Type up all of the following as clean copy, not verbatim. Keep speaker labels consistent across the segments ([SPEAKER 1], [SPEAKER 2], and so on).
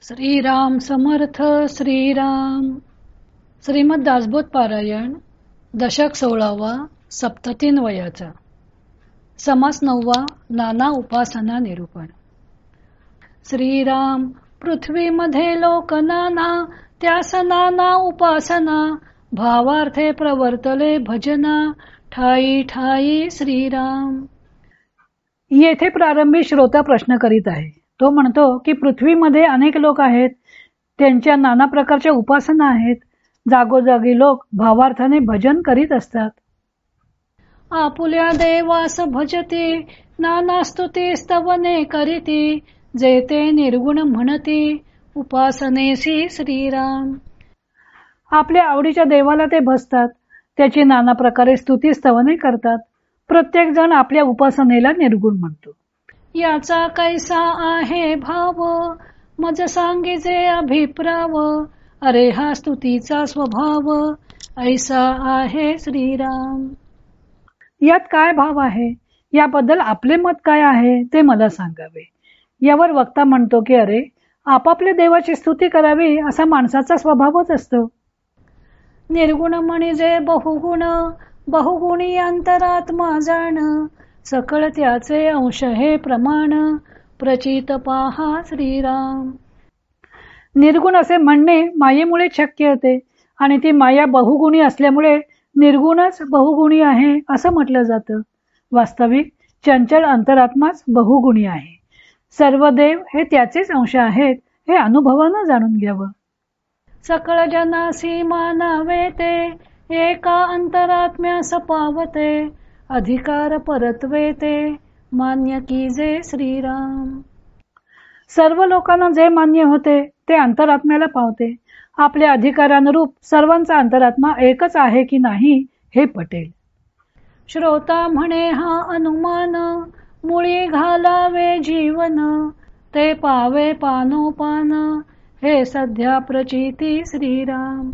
[SPEAKER 1] श्रीराम समर्थ श्रीराम. श्रीमद दासबोध पारायण दशक 16वा सप्त 3 वयाचा. समास 9वा नाना उपासना निरूपण. श्रीराम पृथ्वीमध्ये लोक नाना त्यास नाना उपासना भावार्थे प्रवर्तले भजना ठाई ठाई श्रीराम. येथे प्रारंभी श्रोता प्रश्न करीत आहे. तो म्हणतो की पृथ्वीमध्ये अनेक लोक आहेत, त्यांच्या नाना प्रकारच्या उपासना आहेत. जागोजागी लोक भावार्थाने भजन करीत असतात. आपुल्या देवास भजती नाना स्तुती स्तवने करीती जेते निर्गुण म्हणती उपासनेसी श्रीराम. आपल्या आवडीच्या देवाला ते भजतात, त्याची नाना प्रकारे स्तुती स्तवने करतात. प्रत्येक जण आपल्या उपासनेला निर्गुण म्हणतो. याचा कैसा आहे भाव मज सांगिजे अभिप्राव अरे हा स्तुतीचा स्वभाव ऐसा आहे श्रीराम. यात काय भाव आहे, याबद्दल आपले मत काय आहे ते मला सांगावे. यावर वक्ता म्हणतो की अरे आपापल्या देवाची स्तुती करावी असा माणसाचा स्वभावच असतो. निर्गुण म्हणजे बहुगुण बहुगुणी अंतरात्मा जाण सकळ त्याचे अंश हे प्रमाण प्रचित पाहा श्रीराम. निर्गुण असे म्हणणे मायेमुळे शक्य होते आणि ती माया बहुगुणी असल्यामुळे निर्गुणच बहुगुणी आहे असं म्हटलं जातं. वास्तविक चंचल अंतरात्माच बहुगुणी आहे. सर्व देव हे त्याचेच अंश आहेत हे अनुभवानं जाणून घ्यावं. सकळ जनासी मानावे ते एका अंतरात्म्यास पावते अधिकार परत्वे ते मान्य कीजे श्रीराम. सर्व लोकांना जे मान्य होते ते अंतरात्म्याला पावते. आपल्या अधिकारानुरूप सर्वांचा अंतरात्मा एकच आहे की नाही हे पटेल. श्रोता म्हणे हा अनुमान मुळी घालावे जीवन ते पावे पानोपान हे सध्या प्रचिती श्रीराम.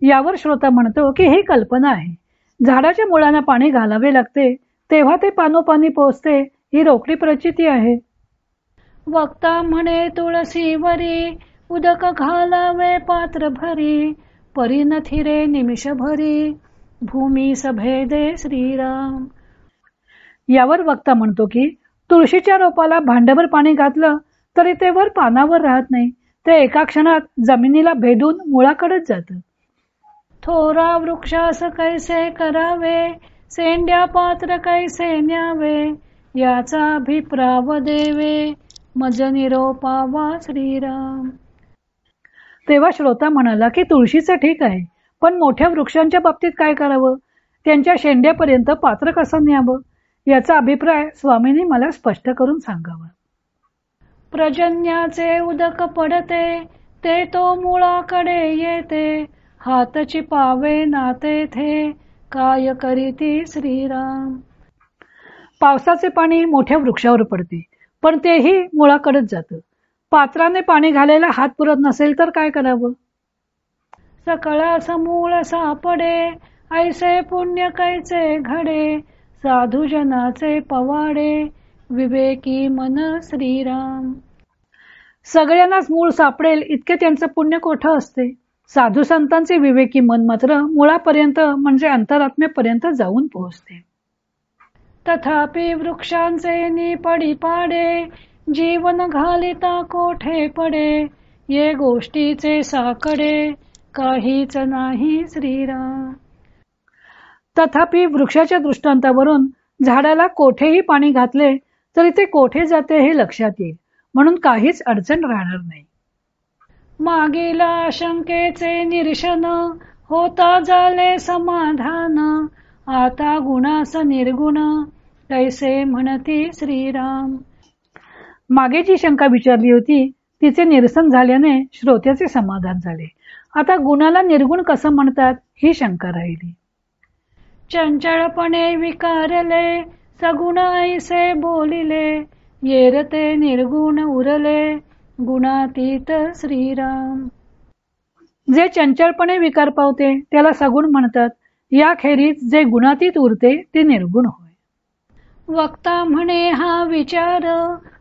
[SPEAKER 1] यावर श्रोता म्हणतो की ही कल्पना आहे. झाडाच्या मुळांना पाणी घालावे लागते तेव्हा ते पानोपानी पोचते, ही रोकडी प्रचिती आहे. वक्ता म्हणे तुळशीवरी उदक घालावे पात्र भरी परी नथिरे निमिष भरी भूमी सभेदे श्रीराम. यावर वक्ता म्हणतो की तुळशीच्या रोपाला भांडभर पाणी घातलं तरी ते वर पानावर राहत नाही, ते एका क्षणात जमिनीला भेदून मुळाकडेच जातं. थोरा वृक्षास कैसे करावे सेंड्या पात्र कैसे न्यावे याचा अभिप्राव देवे मज निरोपावा श्रीराम. तेव्हा श्रोता म्हणाला की तुळशीचं ठीक आहे, पण मोठ्या वृक्षांच्या बाबतीत काय करावं, त्यांच्या शेंड्यापर्यंत पात्र कसं न्यावं याचा अभिप्राय स्वामींनी मला स्पष्ट करून सांगावा. प्रजन्याचे उदक पडते ते तो मुळाकडे येते हातची पावे नाते थे काय करीती श्रीराम. पावसाचे पाणी मोठ्या वृक्षावर पडते पण तेही मुळाकडेच जातं. पात्राने पाणी घालायला हात पुरत नसेल तर काय करावं. सकळास मूळ सापडे ऐसे पुण्य कैचे घडे साधुजनाचे पवाडे विवेकी मन श्रीराम. सगळ्यांनाच मूळ सापडेल इतके त्यांचं पुण्य कोठं असते. साधू संतांचे विवेकी मन मात्र मुळापर्यंत म्हणजे अंतरात्म्यापर्यंत जाऊन पोहोचते. तथापि वृक्षांचे निपडी पाडे जीवन घालिता कोठे पडे ये गोष्टीचे साकडे काहीच नाही श्रीराम. तथापि वृक्षाच्या दृष्टांतावरून झाडाला कोठेही पाणी घातले तरी ते कोठे जाते हे लक्षात येईल, म्हणून काहीच अडचण राहणार नाही. मागील आशंकेचे निरशन होता झाले समाधान आता गुणास निर्गुण कैसे म्हणती श्रीराम. मागे जी शंका विचारली होती तिचे निरसन झाल्याने श्रोत्याचे समाधान झाले. आता गुणाला निर्गुण कसं म्हणतात ही शंका राहिली. चंचळपणे विकारले सगुण ऐसे बोलिले येरते निर्गुण उरले गुणातीत श्रीराम. जे चंचलपणे विकार पावते त्याला सगुण म्हणतात. याखेरीज जे गुणातीत उरते ते निर्गुण होय. वक्ता म्हणे हा विचार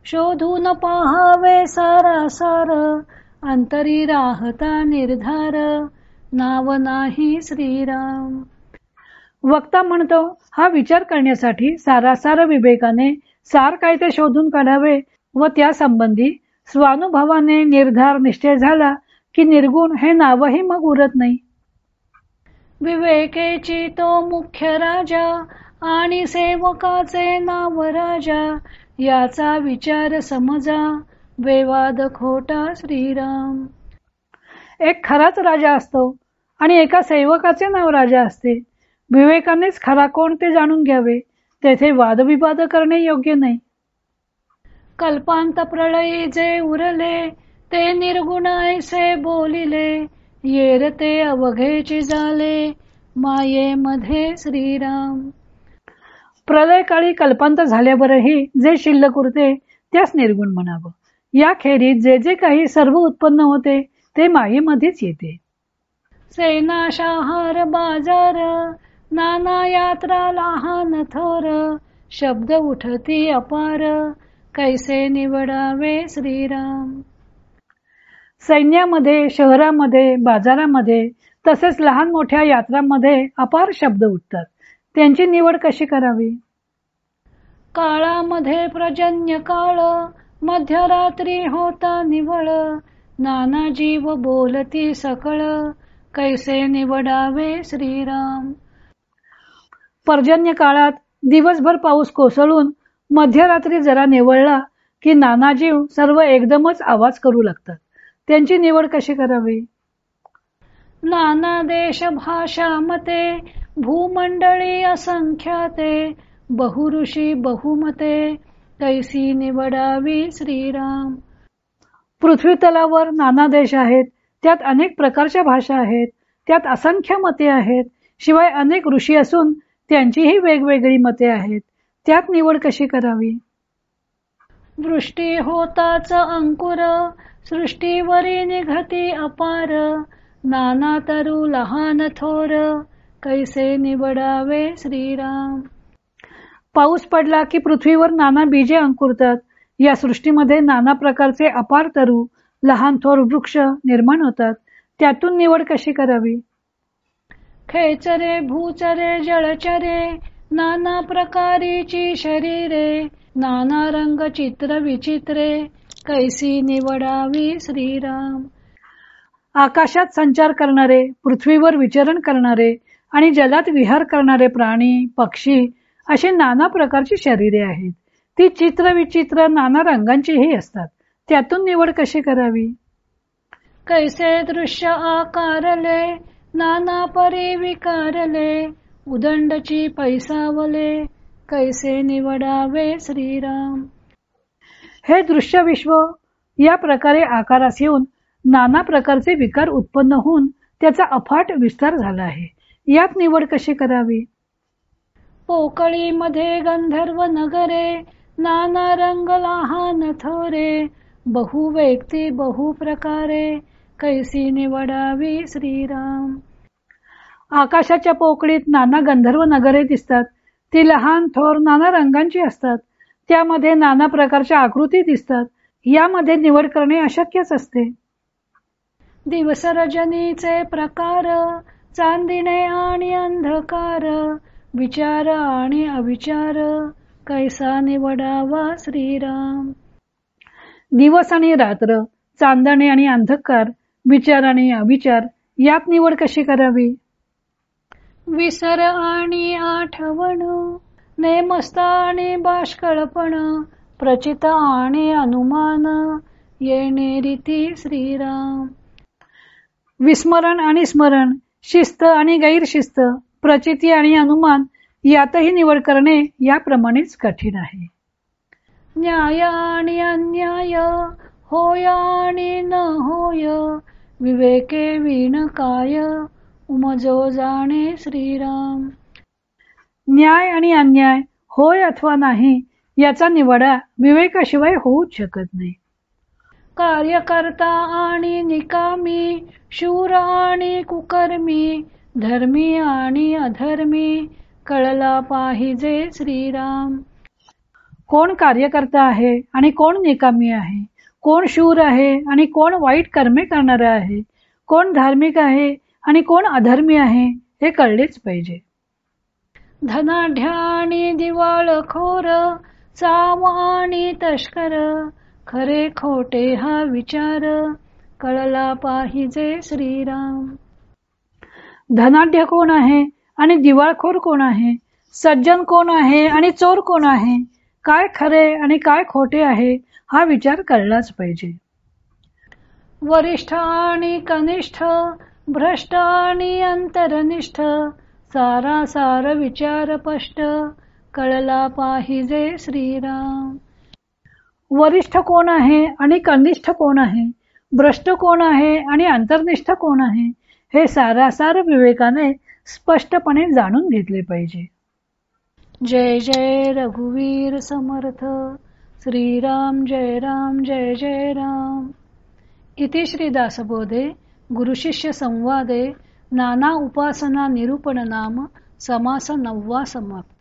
[SPEAKER 1] शोधून पाहावे सारासार, अंतरी राहता निर्धार, नाव नाही श्रीराम. वक्ता म्हणतो, हा विचार करण्यासाठी सारासार विवेकाने सार काय ते शोधून काढावे व त्या संबंधी स्वानुभवाने निर्धार निश्चय झाला की निर्गुण हे नावही मग उरत नाही. विवेकेची तो मुख्य राजा आणि सेवकाचे नाव राजा, याचा विचार समजा वेवाद खोटा श्रीराम. एक खराच राजा असतो आणि एका सेवकाचे नाव राजा असते. विवेकानेच खरा कोण ते जाणून घ्यावे, तेथे वादविवाद करणे योग्य नाही. कल्पांत प्रलयी जे उरले, ते निर्गुण ऐसे बोलिले, येरते अवघेची झाले, मायेमध्ये श्रीराम. प्रलय काळी कल्पांत झाल्यावरही जे शिल्लक उरते त्यास निर्गुण म्हणावं. या खेरीत जे जे काही सर्व उत्पन्न होते ते मायेमध्येच येते. सेना शहार बाजार, नाना यात्रा लहान थोर, शब्द उठती अपार, कैसे निवडावे श्रीराम. सैन्यामध्ये, शहरामध्ये, बाजारामध्ये तसेच लहान मोठ्या यात्रांमध्ये अपार शब्द उठतात. त्यांची निवड कशी करावी? काळामध्ये प्रजन्य काळ, मध्यरात्री होता निवळ, नाना जीव बोलती सकळ, कैसे निवडावे श्रीराम. पर्जन्य काळात दिवसभर पाऊस कोसळून मध्यरात्री जरा निवळला की नाना जीव सर्व एकदमच आवाज करू लागतात. त्यांची निवड कशी करावी? नाना देश भाषा मते, भूमंडळी असंख्याते, बहुऋषी बहुमते, कैसी निवडावी श्रीराम. पृथ्वी तलावर नाना देश आहेत, त्यात अनेक प्रकारच्या भाषा आहेत, त्यात असंख्य मते आहेत, शिवाय अनेक ऋषी असून त्यांचीही वेगवेगळी मते आहेत. त्यात निवड कशी करावी? वृष्टी होताच अंकुर, सृष्टीवरी निघती अपार, नाना तरु लहान थोर, कैसे निवडावे श्रीराम. पाऊस पडला की पृथ्वीवर नाना बीजे अंकुरतात. या सृष्टीमध्ये नाना प्रकारचे अपार तरु, लहान थोर वृक्ष निर्माण होतात. त्यातून निवड कशी करावी? खेचरे भूचरे जळचरे, नाना प्रकारीची शरीरे, नाना रंग चित्र विचित्रे, कैसी निवडावी श्रीराम. आकाशात संचार करणारे, पृथ्वीवर विचरण करणारे आणि जलात विहार करणारे प्राणी, पक्षी अशी नाना प्रकारची शरीरे आहेत. ती चित्र विचित्र नाना रंगांचीही असतात. त्यातून निवड कशी करावी? कैसे दृश्य आकारले, नाना परी विकारले, उदंडची पैसावले, कैसे निवडावे श्रीराम. हे दृश्य विश्व या प्रकारे आकारास येऊन नाना प्रकारचे विकार उत्पन्न होऊन त्याचा अफाट विस्तार झाला आहे. यात निवड कशी करावी? पोकळीमध्ये गंधर्व नगरे, नाना रंग लहान थोरे, बहु व्यक्ती बहु प्रकारे, कैसी निवडावी श्रीराम. आकाशाच्या पोकळीत नाना गंधर्व नगरे दिसतात. ती लहान थोर नाना रंगांची असतात. त्यामध्ये नाना प्रकारच्या आकृती दिसतात. यामध्ये निवड करणे अशक्यच असते. दिवस रजनीचे प्रकार, चांदिणे आणि अंधकार, विचार आणि अविचार, कैसा निवडावा श्रीराम. दिवस आणि रात्र, चांदणे आणि अंधकार, विचार आणि अविचार, यात निवड कशी करावी? विसर आणि आठवण, नेमस्त आणि बाष्कळपण, प्रचित आणि अनुमान, येणे रीती श्रीराम. विस्मरण आणि स्मरण, शिस्त आणि गैरशिस्त, प्रचिती आणि अनुमान, यातही निवड करणे याप्रमाणेच कठीण आहे. न्याय आणि अन्याय, होय आणि न होय, विवेके विण काय, उमजो जाणे श्रीराम. न्याय आणि अन्याय, होय अथवा नाही, याचा निवडा विवेकाशिवाय होऊच शकत नाही. कार्यकर्ता आणि निकामी, शूर आणि कुकर्मी, धर्मी आणि अधर्मी, कळला पाहिजे श्रीराम. कोण कार्यकर्ता आहे आणि कोण निकामी आहे, कोण शूर आहे आणि कोण वाईट कर्मे करणारा आहे, कोण धार्मिक आहे आणि कोण अधर्मी आहे हे कळलेच पाहिजे. धनाढ्य आणि दिवाळखोर, चाव आणि तस्कर, खरे खोटे हा विचार, कळला पाहिजे श्रीराम. धनाढ्य कोण आहे आणि दिवाळखोर कोण आहे, सज्जन कोण आहे आणि चोर कोण आहे, काय खरे आणि काय खोटे आहे हा विचार कळलाच पाहिजे. वरिष्ठ आणि कनिष्ठ, भ्रष्ट आणि अंतरनिष्ठ, सारासार विचार स्पष्ट, कळला पाहिजे श्रीराम. वरिष्ठ कोण आहे आणि कनिष्ठ कोण आहे, भ्रष्ट कोण आहे आणि अंतर्निष्ठ कोण आहे हे सारासार विवेकाने स्पष्टपणे जाणून घेतले पाहिजे. जय जय रघुवीर समर्थ. श्रीराम जय राम जय जय राम. इति श्री दासबोधे गुरुशिष्य संवादे नाना उपासना निरूपण नाम समास 9वा समाप्त.